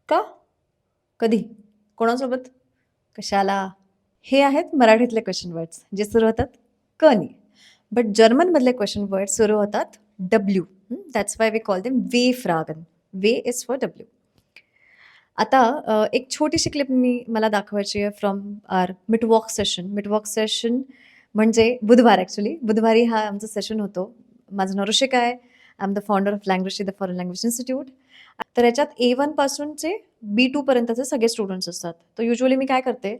का? कधी? कोणासोबत? कशाला? हे आहेत मराठीतले क्वेश्चन वर्ड्स जे सुरू होतात क नी. बट जर्मनमधले क्वेश्चन वर्ड सुरू होतात W. That's why we call them वे फ्रागन. वे इज फॉर डब्ल्यू. आता एक छोटीशी क्लिप मला दाखवायची आहे फ्रॉम आर मिटवॉक सेशन. मिटवॉक सेशन म्हणजे बुधवार ॲक्च्युली. बुधवारी हा आमचा सेशन होतो. माझं नाव ऋषिका आहे. I am the founder of language the foreign language institute. तर याच्यात A1 पासूनचे B2 पर्यंतचे सगळे स्टुडंट्स असतात. तर युजली मी काय करते,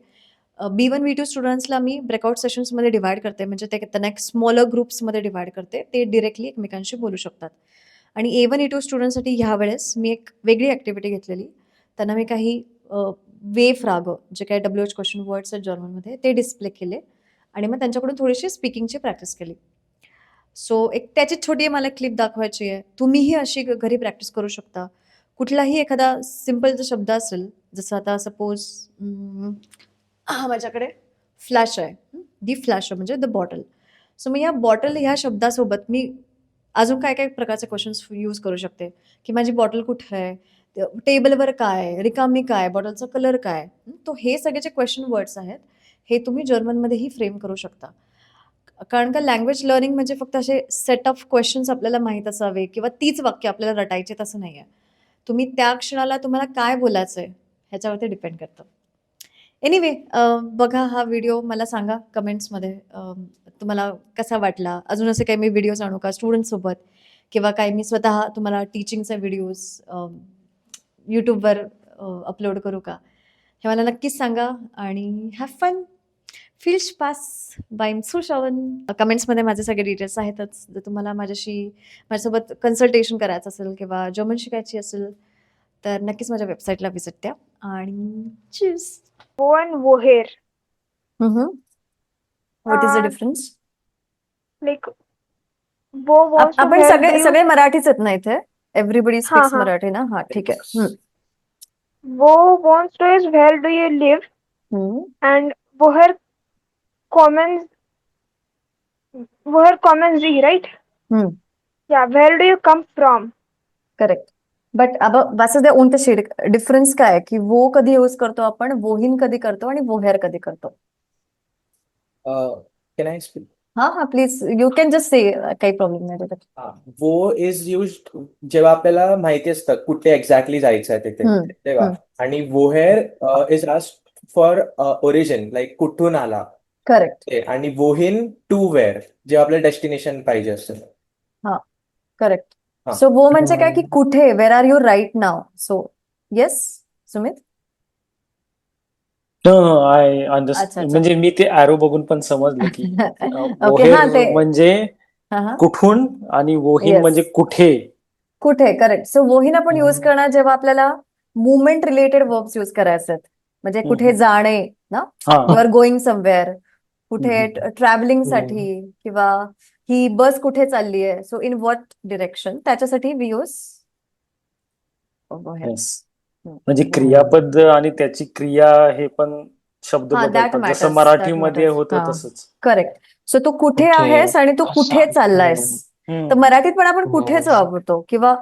B1 B2 स्टुडंट्सला मी ब्रेकआउट सेशन्समध्ये डिवाइड करते. म्हणजे ते त्यांना एक स्मॉलर ग्रुप्समध्ये डिवाइड करते. ते डिरेक्टली एकमेकांशी बोलू शकतात. आणि A1 A2 स्टुडंट्ससाठी ह्यावेळेस मी एक वेगळी ॲक्टिव्हिटी घेतलेली. त्यांना मी काही वे फ्रागं जे काही WH क्वेश्चन वर्ड्स आहेत जर्मनमध्ये ते डिस्प्ले केले आणि मग त्यांच्याकडून थोडीशी स्पीकिंगची प्रॅक्टिस केली. सो एक त्याची छोटी मला क्लिप दाखवायची आहे. तुम्हीही अशी घरी प्रॅक्टिस करू शकता. कुठलाही एखादा सिंपल जर शब्द असेल, जसं आता सपोज माझ्याकडे फ्लॅश आहे. दी फ्लॅश म्हणजे द बॉटल. सो मी या बॉटल ह्या शब्दासोबत मी अजून काय काय प्रकारचे क्वेश्चन्स यूज करू शकते, की माझी बॉटल कुठे आहे, टेबलवर काय आहे, रिकामी काय, बॉटलचा कलर काय. तो हे सगळे जे क्वेश्चन वर्ड्स आहेत हे तुम्ही जर्मनमध्येही फ्रेम करू शकता. कारण का लँग्वेज लर्निंग म्हणजे फक्त असे सेट ऑफ क्वेश्चन्स आपल्याला माहीत असावे किंवा तीच वाक्य आपल्याला रटायचे तसं नाही आहे. तुम्ही त्या क्षणाला तुम्हाला काय बोलायचं आहे ह्याच्यावरती डिपेंड करतं. एनिवे बघा हा व्हिडिओ. मला सांगा कमेंट्समध्ये तुम्हाला कसा वाटला. अजून असे काही मी व्हिडिओज आणू का स्टुडंटसोबत, किंवा काही मी स्वतः तुम्हाला टीचिंगचे व्हिडिओज यूट्यूबवर अपलोड करू का, हे मला नक्कीच सांगा. आणि हॅव फन. फील स्पास बाईम सुशावन. कमेंट्समध्ये माझे सगळे डिटेल्स आहेतच. जर तुम्हाला माझ्यासोबत कन्सल्टेशन करायचं असेल किंवा जर्मन शिकायची असेल तर नक्कीच माझ्या वेबसाईटला व्हिजिट द्या. आणि चीज. वो and woher. What is the difference? Like वो wants to आपण where do सगळे you. सगळे मराठीच आहेत ना इथे. एव्हरीबडी हाँ स्पीक्स हाँ. मराठी ना. हा ठीक आहे. वो wants to is where do you live, हम्म. and woher comments woher comments D, right? हम्म. Yeah, where do you come from? Correct. But अब वास इज द unterschied. डिफरन्स काय आहे की वो कधी यूज करतो आपण, वोहिन कधी करतो आणि वोहेर कधी करतो. Can I speak? हा हा प्लीज यू कॅन जस्ट से. काही प्रॉब्लेम नाही त्याच्यात. वो इज यूज्ड जेव्हा आपल्याला माहिती असतं कुठे एक्झॅक्टली जायचं आहे तिथे तेव्हा. आणि वोहेर is asked for origin, like कुठून आला. करेक्ट. आणि वोहिन टू वेअर जेव्हा आपल्याला डेस्टिनेशन पाहिजे असतं. हा करेक्ट. हा. सो वो म्हणजे काय की कुठे, where are you right now. So yes Sumit. I अच्छा, अंडरस्टँड. अच्छा. म्हणजे मी ते ॲरो बघून पण समजलं की ओके. वोहेर हा ते म्हणजे हा हा कुठून आणि वोहिन येस म्हणजे कुठे. कुठे. करेक्ट. सो वोहिन आपण यूज करणार जेव्हा आपल्याला मुवमेंट रिलेटेड वर्ब्स यूज करायचे आहेत. म्हणजे कुठे जाणे ना, यू हा. Are going somewhere. कुठे ट्रॅव्हलिंग साठी, किंवा ही बस कुठे चालली आहे, सो इन व्हॉट डिरेक्शन, त्याच्यासाठी वी यूज वोहेर. येस. म्हणजे क्रियापद आणि त्याची क्रिया हे पण शब्द हा दॅट बदलतात, जसं मॅटर्स. दॅट मराठीमध्ये मॅटर्स. होतं हा तसंच. करेक्ट. सो तू कुठे आहेस आणि तू कुठे चाललायस. तर मराठीत पण आपण कुठेच वापरतो, किंवा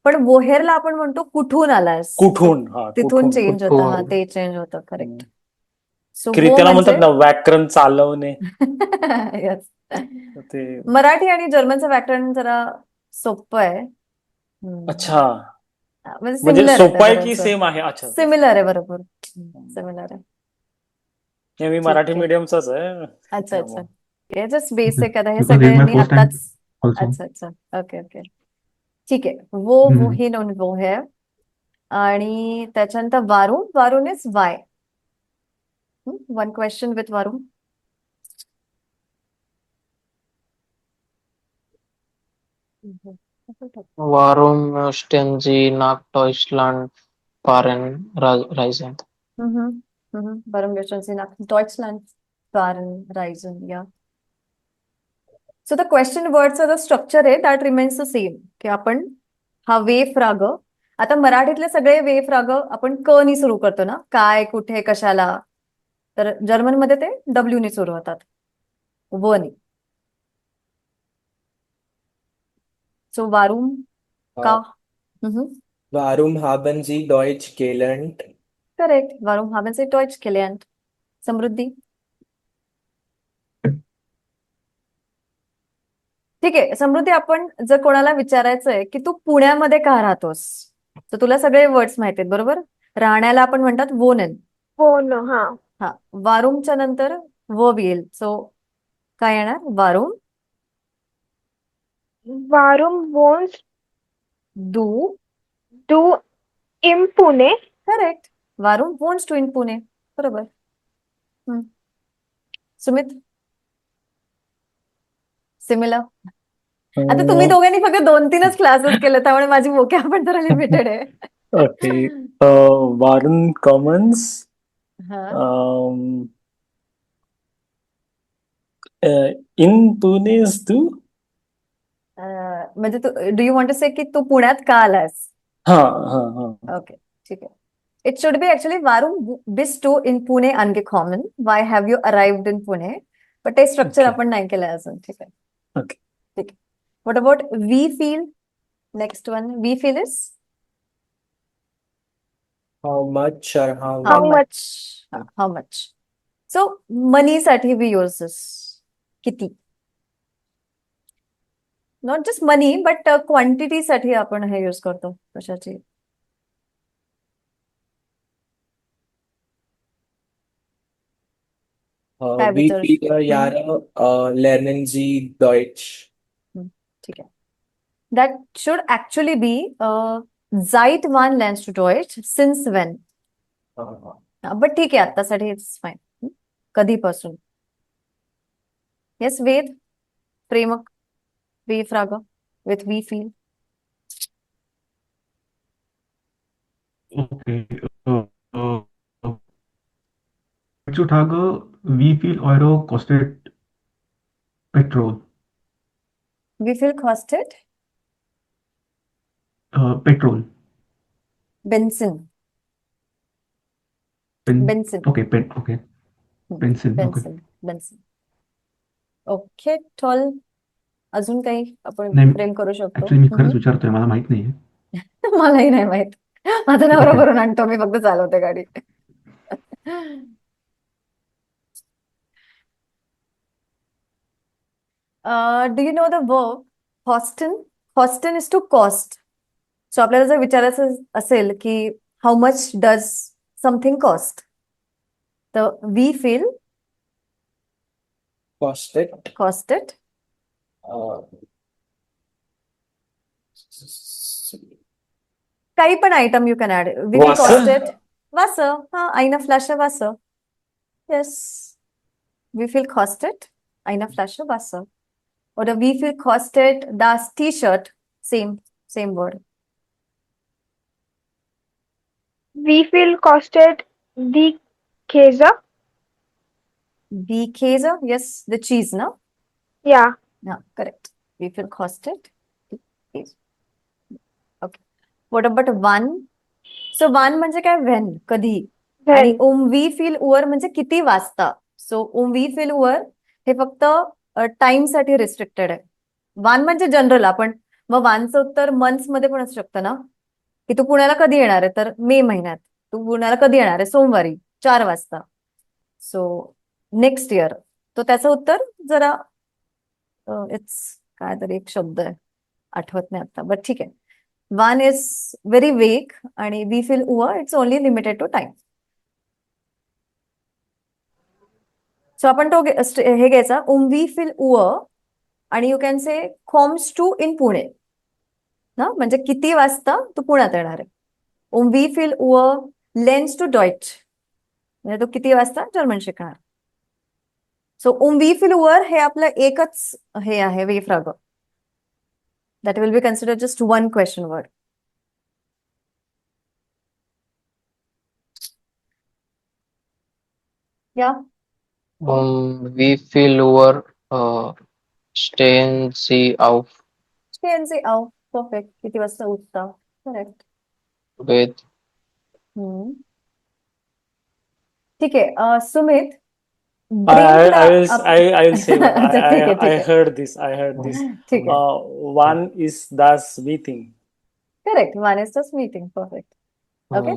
पण वोहेरला आपण म्हणतो कुठून आलायस. कुठून. हा तिथून कुठून. चेंज होतं. हा ते चेंज होतं. करेक्ट. सो वो त्याला म्हणजे म्हणतात ना व्याकरण चालवणे. येस. ते मराठी आणि जर्मनचं व्याकरण जरा सोपं आहे. अच्छा. म्हणजे म्हणजे सिमिलर आहे ते सोपं आहे की बरंचसं. सेम आहे. अच्छा. सिमिलर आहे. बरोबर सिमिलर आहे. हे मी मराठी ठीक आहे. मीडियमचाच आहे. अच्छा अच्छा. हे जस्ट बेसिक. आता हे You can read my सगळ्यांनी first time आताच. also. अच्छा अच्छा. Okay okay. ठीक आहे. वो वोहिन आणि वोहेर. आणि त्याच्यानंतर वारून. वारून is why. One question with वारून. Warum möchten Sie nach Deutschland fahren, reisen? Warum möchten Sie nach Deutschland fahren, reisen? या. सो द क्वेश्चन वर्डचं द स्ट्रक्चर आहे दॅट रिमेन्स द सेम. की आपण हा वे फ्राग. आता मराठीतले सगळे वे फ्राग आपण क नी सुरू करतो ना. काय, कुठे, कशाला. तर जर्मनमध्ये ते डब्ल्यू नी सुरू होतात. व नी. सो वारून का. Warum haben Sie Deutsch gelernt? Correct. Warum haben Sie Deutsch gelernt? समृद्धी. ठीक आहे समृद्धी, आपण जर कोणाला विचारायचंय की तू पुण्यामध्ये का राहतोस, तर तुला सगळे वर्ड्स माहिती आहेत बरोबर. राहण्याला आपण म्हणतात वोनेन. Phone. हा. हा, वारूमच्या नंतर वर्ब येईल. सो काय येणार? वारूम Varum wants do. do in Pune. Correct. वारूम वॉन्ट्स टू इन पुणे. बरोबर. हम्म. सुमित. सिमिलर. आता तुम्ही दोघांनी फक्त 2-3च क्लासेस केले, त्यामुळे माझी वोकॅब पण जरा लिमिटेड आहे. ओके. वारून कॉमन्स. हा. इन पुणेज तू. म्हणजे तू डू यू वॉन्ट टू से की तू पुण्यात का आलास? हा हा हा. ओके, ठीक आहे. इट शुड बी ऍक्च्युअली वारूम बिस टू in Pune angekommen. Why have you arrived in Pune? पण ते स्ट्रक्चर Okay. आपण नाही केलं अजून. ठीक आहे. Okay. ठीक आहे. व्हॉट अबाउट वी फील? Next one. वी फील is How much or how How much? How much. So मनीसाठी वी यूज दिस. किती. नॉट जस्ट मनी बट क्वांटिटीसाठी आपण हे यूज करतो. कशाची? काय wie विचारू viele Jahre lernen Sie Deutsch? ठीक आहे. That should actually be seit wann lernst du Deutsch? Since when? But ठीक आहे आत्तासाठी इट्स फाईन. कधीपासून? येस वेद. प्रेमक. वी फ्राग विथ वी फील. Okay. Heutzutage, wie viel Euro kostet Petrol? वी फील कॉस्टेड. Petrol. बेन्सिन. बेन्सिन. Okay, okay. Benzin. Okay. बेन्सिन. बेन्सिन. ओके. टॉल. अजून काही आपण नाही, प्रेम करू शकतो? ऍक्च्युली मी खरंच विचारतोय, मला माहित नाहीये. मलाही नाही माहित. माझा नवरा भरून आणतो, मी फक्त चालवते गाडी. Do you know the verb हॉस्टन? हॉस्टन इज टू कॉस्ट. सो आपल्याला जर विचारायचं असेल की how much does something cost, तर वी फील Kostet? कॉस्टेड. Uh, काही पण आयटम यू कॅन ऍड. वी फील वासं? कॉस्टेड. वास. हा, आईना फ्लॅश वास. येस. वी फील कॉस्टेड आईना फ्लॅश वास. Or we feel costed das T-shirt. Same word. We feel costed the Käse. The Käse, yes, the cheese, no? Yeah. Yeah, correct. We feel costed the cheese. Okay. What about one? So one म्हणजे काय? When, कधी. आणि we feel वर म्हणजे किती वाजता. So we feel वर हे फक्त टाइम साठी रिस्ट्रिक्टेड आहे. वान म्हणजे जनरल. आपण मग वानचं उत्तर मंथ्स मध्ये पण असू शकतं ना, की तू पुण्याला कधी येणार आहे, तर मे महिन्यात. तू पुण्याला कधी येणार आहे? सोमवारी 4 वाजता. So next year. तो त्याचं उत्तर जरा इट्स काय तरी एक शब्द आहे, आठवत नाही आता, बट ठीक आहे. वान इज व्हेरी वेक आणि we feel it's only limited to time. So आपण तो हे घ्यायचा वी फील आणि यू कॅन से कॉम्स टू इन पुणे ना, म्हणजे किती वाजता तू पुण्यात येणार आहे. वी फील लेन्स टू डॉइच म्हणजे तो किती वाजता जर्मन शिकणार. सो वी फील हे आपलं एकच हे आहे वे फ्राग. That will be consider just one question word. या. Wie viel Uhr stehen Sie auf? स्टेनचे आव. परफेक्ट. किती वाजता उठता. करेक्ट. With ठीक आहे. Sumit. I will say one. अच्छा, ठीक आहे, ठीक I आहे. heard this. ठीक आहे. One is das meeting. Correct. Wann ist das Meeting? Perfect. Okay.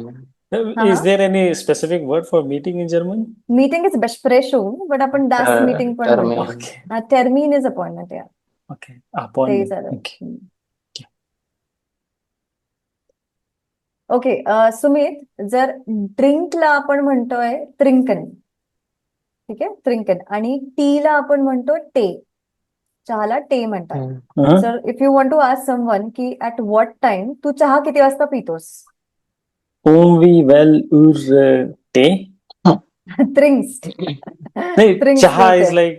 Is हा. there any specific word for meeting in German? Meeting is Besprechung, but आपण das Meeting पण Termin. म्हणतो. Okay. Termin is appointment, या. Okay. ते Appointment. झालं. Okay. Okay. Sumit, जर ड्रिंकला आपण म्हणतोय त्रिंकन, ठीक आहे, त्रिंकन, आणि टीला आपण म्हणतो टे. चहाला टे म्हणतात. Hmm. Sir if you want to ask someone की ऍट व्हॉट टाइम तू चहा किती वाजता पितोस? Wie well Tee? त्रिंक्स. नाही, त्रिंक्स चहा टू is टे. like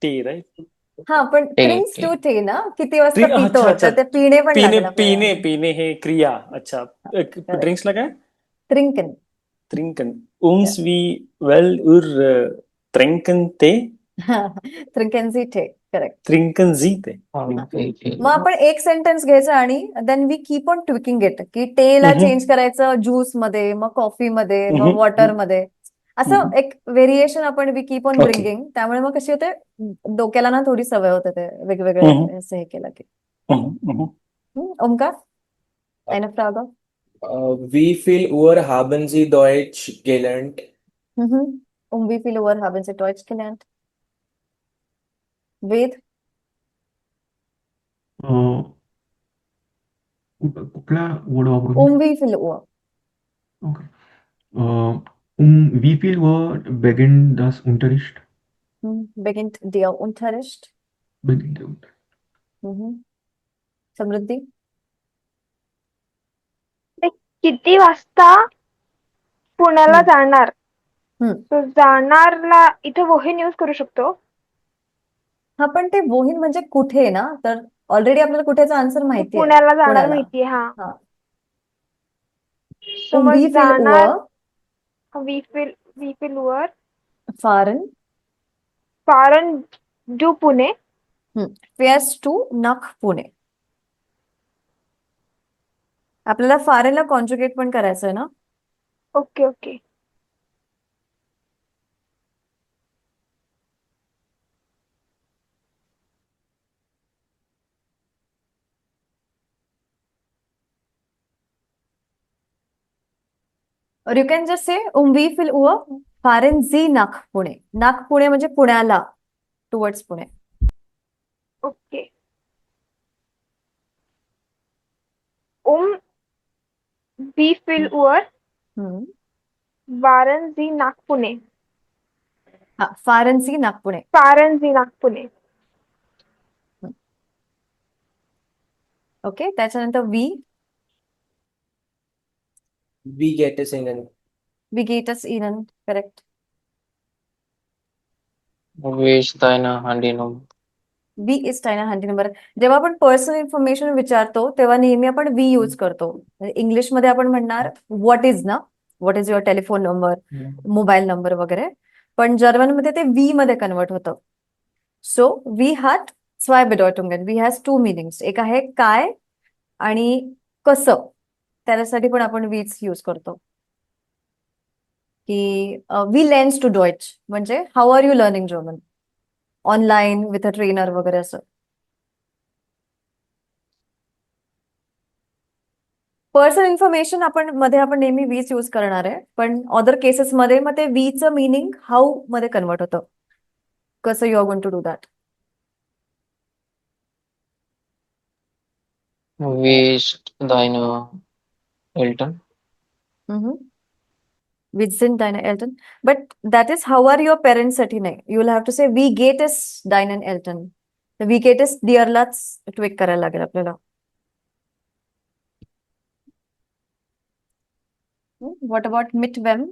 tea, right? हा, पण टे त्रिंक्स टे टू टे ना, किती वाजता अच्छा पितो, अच्छा. तर ते पिणे पण पीने लागेल आपल्याला. पीने पीने हे क्रिया. अच्छा. ड्रिंक्सला काय? त्रिंकन. Trinken. Wie well trinken Tee? त्रिंकन जी टे. करेक्ट. Trinken Sie Tee? मग आपण एक सेंटेन्स घ्यायचं आणि then we keep on tweaking it, की टेला Mhm. चेंज करायचं ज्यूस मध्ये, मग कॉफी मध्ये, मग Mhm. वॉटर मध्ये. असं Mhm. एक व्हेरिएशन आपण we keep on Okay. Bringing. त्यामुळे मग कशी होते, डोक्याला ना थोडी सवय होते ते Mhm. वेगवेगळे असं हे केलं की. Mhm. Mhm. Omkar, eine Frage? Wie viel Uhr haben Sie Deutsch gelernt? Wie viel Uhr haben Sie Deutsch gelernt? वेद, कुठला वर्ड वापरू मी? wie viel Uhr? Okay. wie viel Uhr beginnt das Unterricht? Beginnt der Unterricht? Beginnt der Unterricht. समृद्धी, ते किती वाजता पुण्याला हम्म. जाणार? हम्म. तो जाणारला इथे वोहीन यूज करू शकतो. हा, पण ते वोहीन म्हणजे कुठे ना, तर ऑलरेडी आपल्याला कुठेचा आन्सर माहिती आहे. पुण्याला जाणार पुण्याला. माहितीये. हा, हा. सो मग wie viel जाणार Uhr wie viel Uhr fahren fahren du Pune? fährst du nach Pune? आपल्याला फारेनला कॉन्जुगेट पण करायचं आहे ना. Okay okay. Or you can just say wie viel Uhr fahren Sie nach Pune? नाग पुणे म्हणजे पुण्याला, towards Pune. Okay. wie viel Uhr fahren Sie nach Pune? हा, fahren Sie nach Pune. fahren Sie nach Pune. Okay. त्याच्यानंतर Wie geht es Ihnen? wie geht es Ihnen? Correct. Wie ist deine Handynummer? वी इज टायना हँडी number. जेव्हा आपण पर्सनल इन्फॉर्मेशन विचारतो तेव्हा नेहमी आपण वी यूज करतो. इंग्लिशमध्ये आपण म्हणणार व्हॉट इज ना, what is your telephone number, mobile number वगैरे. पण जर्मनमध्ये ते वी मध्ये कन्वर्ट होतं. सो वी हॅट zwei Bedeutungen. We has two meanings. एक आहे काय आणि कसं, त्याच्यासाठी पण आपण वीच यूज करतो. की वी लर्न्स टू डॉइच म्हणजे how are you learning German, online with a trainer वगैरे असं. पर्सनल इन्फॉर्मेशन आपण नेहमी वीच यूज करणार आहे, पण अदर केसेसमध्ये मग ते वीचं मिनिंग हाऊ मध्ये कन्वर्ट होतं. कसं you are going to do that? Wie ist deine Eltern? Which sind deine Eltern? But that is how are your parents साठी नाही. You will have to say wie geht es deinen Eltern. wie geht es dearलाच tweak करायला लागेल आपल्याला. What about mit wem?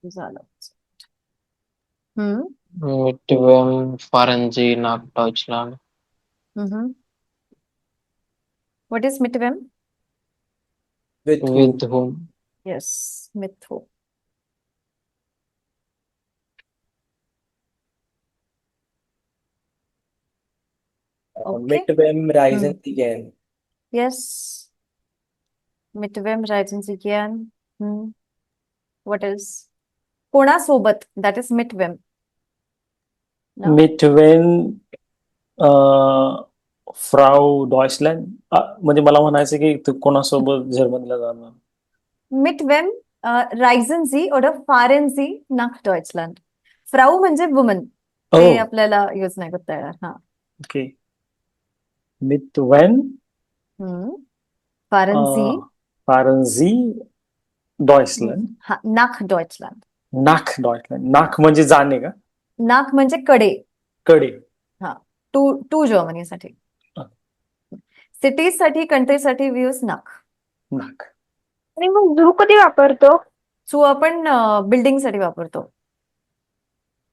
झालं. Mit wem fahren Sie nach Deutschland? What is mit wem? With who? With whom? Yes, mit who. Okay. Mit wem reisen Sie gern? Yes. Mit wem reisen Sie gern? What else? कोणासोबत, that is mit wem. No. मिट वेन फ्राऊ डॉयचलँड म्हणजे मला म्हणायचं की तू कोणासोबत जर्मनीला जाणार Mit wem reisen Sie oder fahren Sie nach Deutschland? फ्राऊ म्हणजे वुमन. ते ओ आपल्याला यूज नाही करता येणार. हा. ओके मिट Wien Faran C Faran Zee डॉयचलँड हा नाक डॉइचलँड. नाक डॉयचलँड नाक म्हणजे जाणे का नाक म्हणजे कडे. कडे हा. टू टू जर्मनीसाठी. हा. सिटीज साठी कंट्रीसाठी व्ह्यूज नाक. नाक आणि मग झू कधी वापरतो? सो आपण बिल्डिंग साठी वापरतो.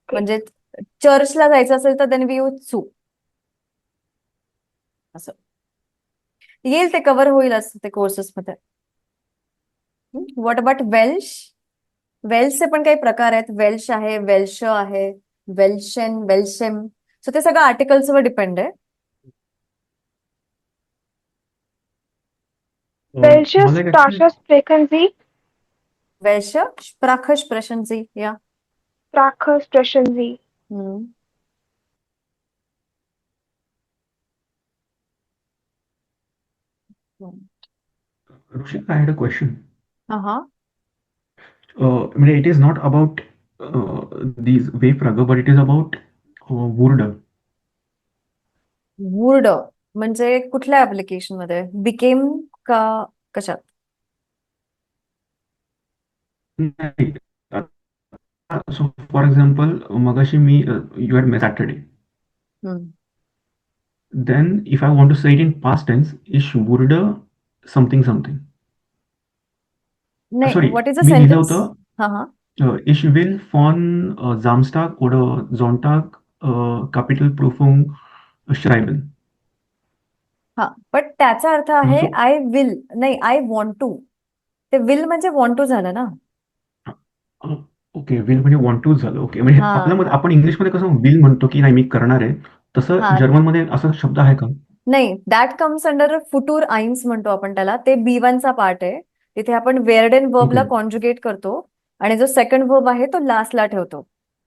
म्हणजे चर्चला जायचं असेल तर देन वी यूज सू. असं येईल, ते कव्हर होईल असं ते कोर्सेस मध्ये. What about Welsh? वेल्शचे पण काही प्रकार आहेत. वेल्श आहे, वेल्श आहे, वेल्शन, वेल्शेम. सो ते सगळं आर्टिकल्सवर डिपेंड आहे. Welche मला एक Sprache actually sprechen Sie? Welsh Sprache sprechen Sie? या. Sprache sprechen Sie. Rushika, I had a question. हा. म्हणजे it is not about these Wavefrage, but it is about Word. वुर्ड म्हणजे कुठल्या ऍप्लिकेशन मध्ये? बिकेम का कशात? नाही. So for example, मगाशी मी you had met Saturday. Then if I want to say it in past tense, ich wurde something something. नाही, Sorry, what is a मी लिहिलं sentence? होतं हा. ich will von Samstag oder Sonntag Kapitelprüfung schreiben. हा, पण त्याचा अर्थ आहे So, I will, नाही आय वॉन्ट टू. ते विल म्हणजे वॉन्ट टू झालं ना. ओके, विल म्हणजे वॉन्ट टू झालं. ओके, म्हणजे हा, आपल्यामध्ये हा. आपण इंग्लिशमध्ये कसं विल म्हणतो की नाही मी करणार आहे, तसं हा. जर्मनमध्ये असा शब्द आहे का? नाही, दॅट कम्स अंडर फुटूर आईन्स म्हणतो आपण त्याला. ते B1 चा पार्ट आहे. तिथे आपण वेअर्डेन वर्बला ओके. कॉन्जुगेट करतो आणि जो सेकंड वर्ब आहे तो लास्टला ठेवतो.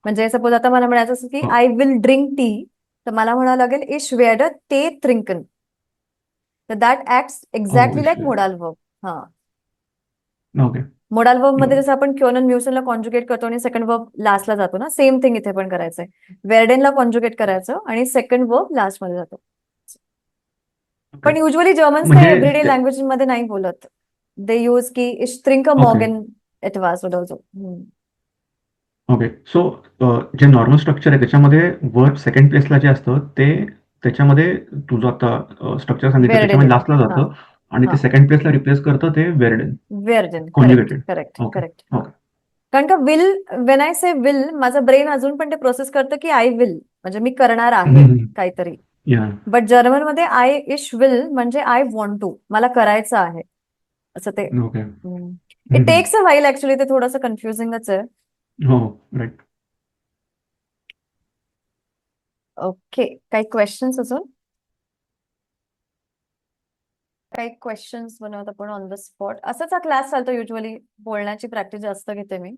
म्हणजे सपोज आता मला म्हणायचं असं की हो. आय विल ड्रिंक टी, तर मला म्हणावं लागेल इश वेअर्ड ते ट्रिंकन. तर दॅट ऍक्ट्स एक्झॅक्टली लाईक इश मोडाल वर्ब. हा. ओके. मोडाल वर्ब मध्ये जसं आपण क्योनन म्युसनला कॉन्जुगेट करतो आणि सेकंड वर्ब लास्टला जातो ना, सेम थिंग इथे पण करायचंय. वेअर्डेनला कॉन्जुगेट करायचं आणि सेकंड वर्ब लास्ट मध्ये जातो. पण युजली जर्मन्स काही म्हणजे एव्हरीडे ते- लँग्वेज मध्ये नाही बोलत. दे यूज की इश ट्रिंक अ ओके. मॉर्गन एटवास oder so. ओके. सो जे नॉर्मल स्ट्रक्चर आहे त्याच्यामध्ये वर्ब सेकंड प्लेसला जे असतं ते त्याच्यामध्ये तुझं आता स्ट्रक्चर सांगितलं वेअर्डेन त्याच्यामध्ये येतं. लास्टला हा, जातं आणि हा. ते सेकंड प्लेसला रिप्लेस करतं ते वेअर्डेन वेअर्डेन. Correct, conjugated. Correct, okay. Correct. Okay. कारण का will, when I say will, माझं ब्रेन अजून पण ते प्रोसेस करतं की आय विल म्हणजे मी करणार आहे काहीतरी. या. बट जर्मन मध्ये आय इश विल म्हणजे आय वॉन्ट टू, मला करायचं आहे असं ते. Okay. It takes a while actually, ते थोडंसं कन्फ्युजिंगच आहे. हो, राईट. ओके, काही क्वेश्चन्स अजून? काही क्वेश्चन्स बनवत आपण ऑन द स्पॉट. असाच हा क्लास चालतो युजली. बोलण्याची प्रॅक्टिस जास्त घेते मी.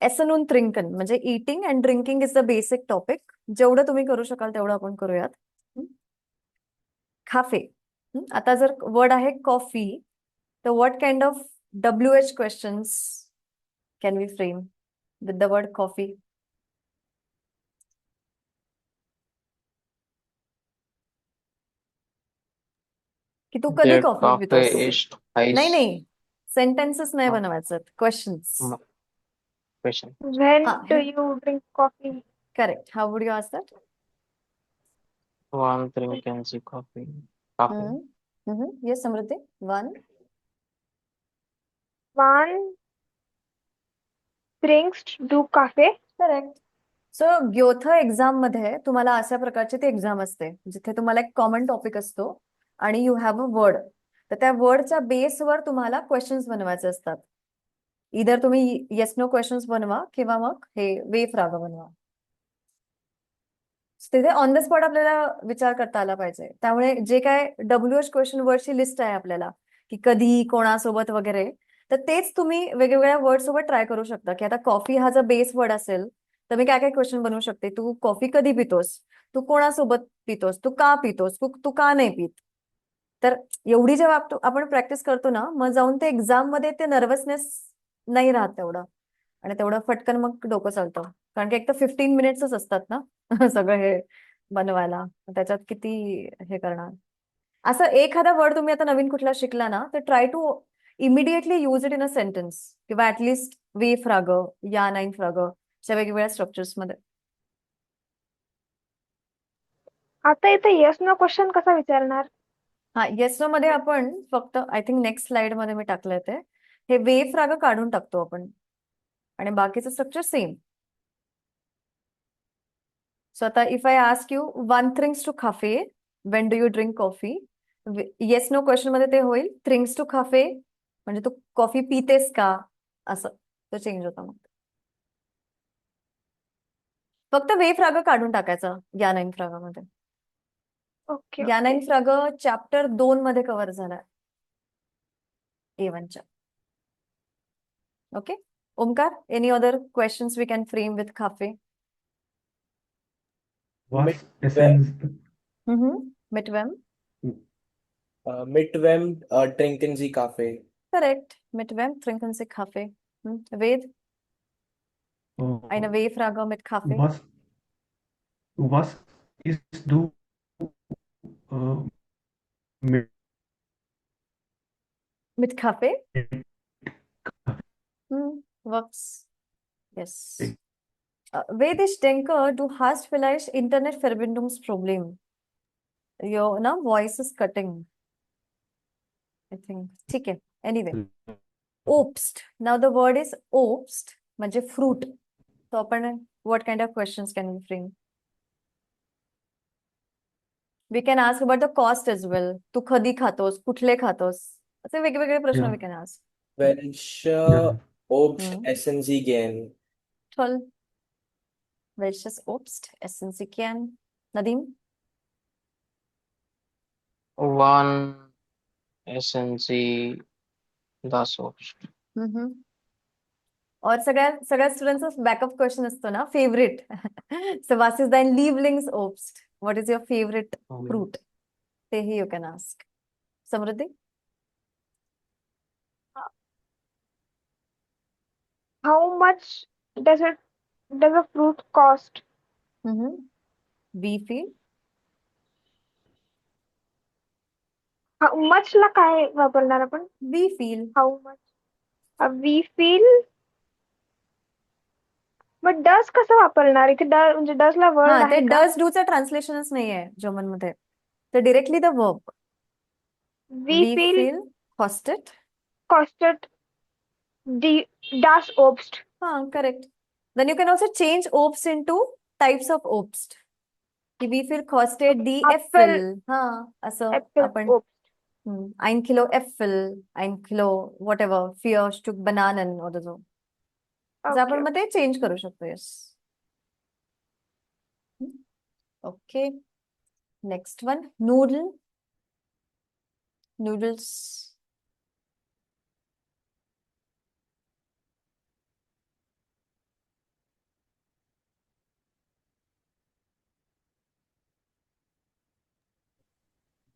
एसन उन ट्रिंकन म्हणजे eating and drinking is the basic topic. जेवढं तुम्ही करू शकाल तेवढं आपण करूयात. खाफे. आता जर वर्ड आहे कॉफी, तर what kind of WH questions can we frame with the word coffee? की तू कधी Der कॉफी Kaffee पितोस? ist नाही heiß. नाही, सेंटेन्सेस नाही हा. बनवायचं, क्वेश्चन्स. Question. When हा, do you drink coffee? Correct. How would you ask that? Wann trinken Sie Kaffee? Kaffee. Yes Samruddhi. One. Wann trinkst du Kaffee? Correct. So Goethe exam मध्ये तुम्हाला अशा प्रकारची ती एक्झाम असते जिथे तुम्हाला एक कॉमन टॉपिक असतो आणि यू हॅव अ वर्ड. तर त्या वर्डच्या बेसवर तुम्हाला क्वेश्चन्स बनवायचे असतात. इधर तुम्ही येस नो क्वेश्चन्स बनवा किंवा मग हे वेफ्राग बनवा. तिथे ऑन द स्पॉट आपल्याला विचार करता आला पाहिजे. त्यामुळे जे काय WH क्वेश्चन वर्डची लिस्ट आहे आपल्याला की कधी, कोणासोबत वगैरे, तर तेच तुम्ही वेगवेगळ्या वर्ड सोबत ट्राय करू शकता. की आता कॉफी हा जर बेस वर्ड असेल तर मी काय काय क्वेश्चन बनवू शकते. तू कॉफी कधी पितोस? तू कोणासोबत पितोस? तू का पितोस? तू का नाही पित? तर एवढी जेव्हा आपण प्रॅक्टिस करतो ना, मग जाऊन ते एक्झाम मध्ये ते नर्वसनेस नाही राहत तेवढं, आणि तेवढं फटकन मग डोकं चालतं. कारण की एक तर 15 मिनिट्सच असतात ना सगळं हे बनवायला. त्याच्यात किती हे करणार. असं एखादा वर्ड तुम्ही आता नवीन कुठला शिकला ना, तर try to immediately use it in a sentence, किंवा ऍटलिस्ट वे फ्राग, या नाईन फ्राग, अशा वेगवेगळ्या स्ट्रक्चर्स मध्ये. आता इथे येस नो क्वेश्चन कसा विचारणार? हा, येस नो मध्ये आपण फक्त आय थिंक नेक्स्ट स्लाइड मध्ये मी टाकलंय ते, हे वे फ्राग काढून टाकतो आपण, आणि बाकीचं स्ट्रक्चर सेम. सो आता if I ask you 1 drinks टू काफे, when do you drink coffee, yes no question मध्ये ते होईल ड्रिंक्स टू काफे, म्हणजे तू कॉफी पितेस का, असं तो चेंज होता. मग फक्त वे फ्राग काढून टाकायचा या नाईन फ्रागामध्ये. ओके या ओके. नाईन फ्राग चॅप्टर 2 मध्ये कव्हर झालाय, A1च्या. Okay Omkar, any other questions we can frame with काफे? Was Midwem, मिटवेम, midwem trinken Sie Kaffee. Correct. मिटवेम trinken Sie Kaffee. Ved, eine uh, W-Frage mit Kaffee. was ist du uh, mit Mit Kaffee? Was? Yes. Ved, ich denke, du hast vielleicht Internetverbindungsproblem. Your na voice is cutting, I think. ठीक आहे. Anyway, Obst. Now the word is Obst, म्हणजे fruit. तो आपण what kind of questions can we frame? We can ask about the cost as well. तू कधी खातोस? कुठले खातोस? असे वेगवेगळे प्रश्न Yeah. we can ask. Welche Yeah. Obst Mhm. essen Sie gern? Toll. Welches Obst essen Sie gern? Nadim? Wann essen Sie das Obst? और सगळ्या सगळ्या स्टुडंट्सचा backup question असतो ना, फेवरेट. सो वास इज दाइन लिवलिंग्स ओब्स्ट, what is your favourite fruit? तेही you can ask. Samruddhi? How much does a fruit cost? वी फील. How much ला काय वापरणार आपण? वी फील. How much? We feel. मग डस कसं वापरणार? इथे म्हणजे डस ला वर्ड हा, ते आहे का? डज डूचं ट्रान्सलेशनच नाहीये जर्मन मध्ये, तर डिरेक्टली द वर्ब. We वी feel फील कॉस्टेड. costed das Obst. हा, करेक्ट. Then you can also change ओब्स्ट इन टू टाइप्स ऑफ ओब्स्ट, की वी फील कॉस्टेड दी एप्पल. Apple, हा, असं Apple आपण Obst. 1 Kilo Äpfel, 1 Kilo whatever, 4 Stück Bananen oder so. असं आपण Okay. मग ते चेंज करू शकतो. Yes. Okay, next one. Noodle, noodles.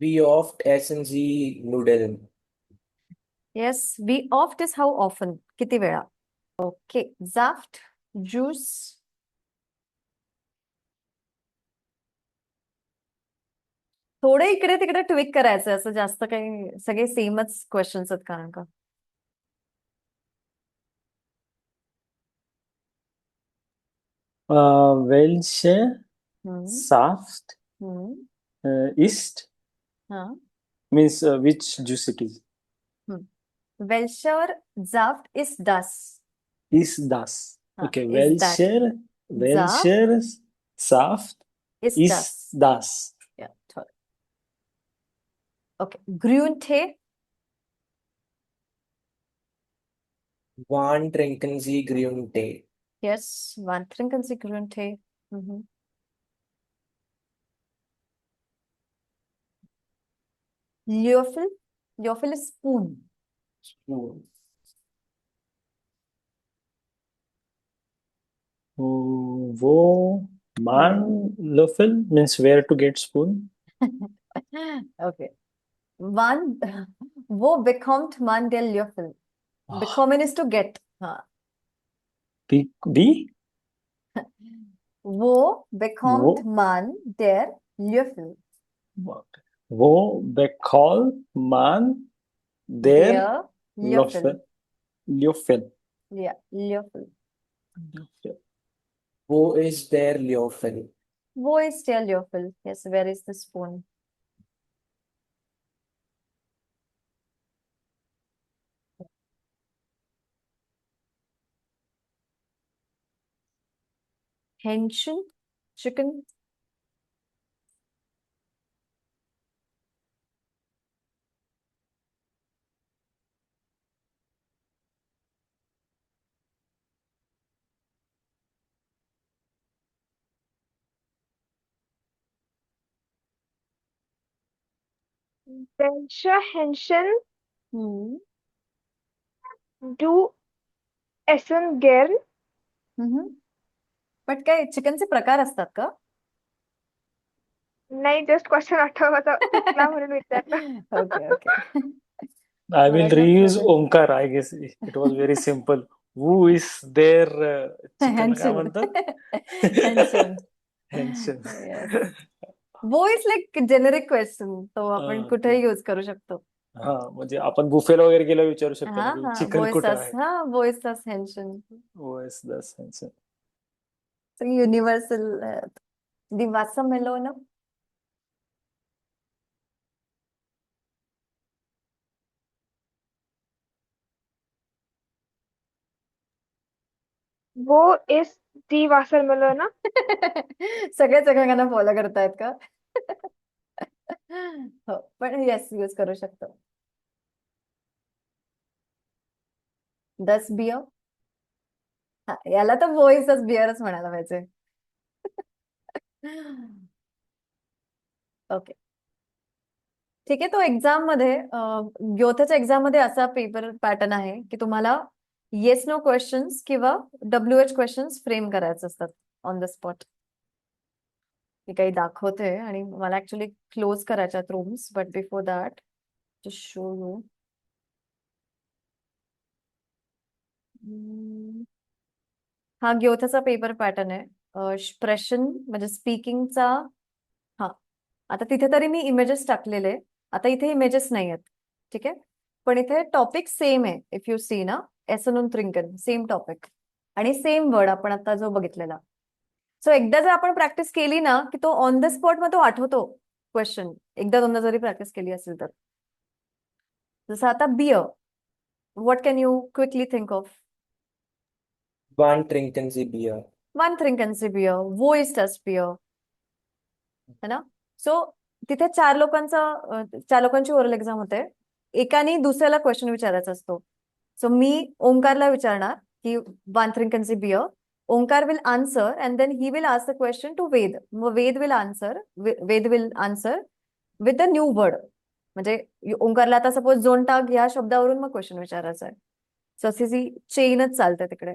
Wie oft essen Sie Nudeln? Yes, वी ऑफ्ट इज हाऊ ऑफन, किती वेळा. ओके, जाफ्ट, ज्यूस. थोडं इकडे तिकडे ट्विक करायचं, असं जास्त काही सगळे सेमच क्वेश्चन्स आहेत कारण का. Welche हम्म, Saft हम्म, ist हा. means which juice it is? Welcher Saft ist das? Is das. हा, Okay, is that. Saft welcher Saft ist ist das. das? Yeah, toll. Okay, Grüntee. Wann trinken Sie Grüntee? Yes, wann trinken Sie Grüntee? Mhm. Löffel. Löffel is spoon. Spoon. वो मान löffel means where to get spoon. Okay. Man, wo bekommt man der Löffel? Bekommen is to get. हाँ. Be Wo bekommt wo man der Löffel? wo bekommt man der Der Löffel. Löffel? Yeah, Löffel. Wo ist der Löffel? Wo ist der Löffel? Yes, where is the spoon? Hähnchen? Chicken? Welche Hähnchen Hmm. du essen gern? But काय चिकनचे प्रकार असतात का? नाही, just question आठवता सुचला म्हणून विचारलं. Okay okay. I मला will वाटलं reuse प्रकार. Omkar. I guess it was very simple. Who is there? Chicken काय Hähnchen. म्हणतात? Hähnchen. Hähnchen. Yes. वो इज लाईक जेनेरिक क्वेश्चन, तो आपण Okay. कुठेही यूज करू शकतो. हा म्हणजे आपण बुफेला वगैरे गेलो विचारू शकतो हा ना की हा, चिकन वो इज कुठं दस, आहे? हा वो इज दस Hähnchen. Wo ist das Hähnchen? युनिव्हर्सल दिवासा मेलोना. वो इज दी वासरमेलन. सगळेच एकमेकांना फॉलो करतायत का? हो, पण येस यूज करू शकतो. 10 बियर. हा, याला तर वॉइसच बियरच म्हणायला पाहिजे. ओके, ठीक आहे. तो एक्झाम मध्ये ग्योथेच्या एक्झाम मध्ये असा पेपर पॅटर्न आहे की तुम्हाला येस नो क्वेश्चन्स किंवा WH क्वेश्चन्स फ्रेम करायचे असतात ऑन द स्पॉट. मी काही दाखवते आणि मला ऍक्च्युली क्लोज करायच्या rooms, but before that to show you. हा ग्योथेचा पेपर पॅटर्न आहे. स्प्रेशन म्हणजे स्पीकिंगचा. हा, आता तिथे तरी मी इमेजेस टाकलेले. आता इथे इमेजेस नाही आहेत, ठीक आहे. पण इथे टॉपिक सेम आहे. इफ यू सी ना, एसन und trinken सेम टॉपिक आणि सेम वर्ड आपण आता जो बघितलेला. सो एकदा जर आपण प्रॅक्टिस केली ना, की तो ऑन द स्पॉट मग तो आठवतो क्वेश्चन. एकदा दोनदा जरी प्रॅक्टिस केली असेल तर. जसं आता beer, what can you quickly think of? Wann trinken Sie Bier? Wann trinken Sie Bier? Wo ist das Bier? है ना. सो तिथे चार लोकांची ओरल एक्झाम होते. एकाने दुसऱ्याला क्वेश्चन विचारायचा असतो. सो मी ओंकारला विचारणार की वान trinken Sie Bier? Omkar will answer and then he will ask the question to Ved. मग Ved will answer with the new word. म्हणजे ओंकारला आता सपोज जोंटाग ह्या शब्दावरून मग क्वेश्चन विचारायचा आहे. सो अशी चेनच चालते तिकडे.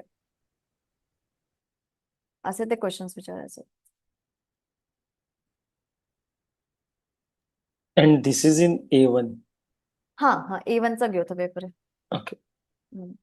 असे ते क्वेश्चन्स विचारायचे. And this is in A1. हा हा, A1 चा ग्योथ पेपर आहे. Okay. हम्म.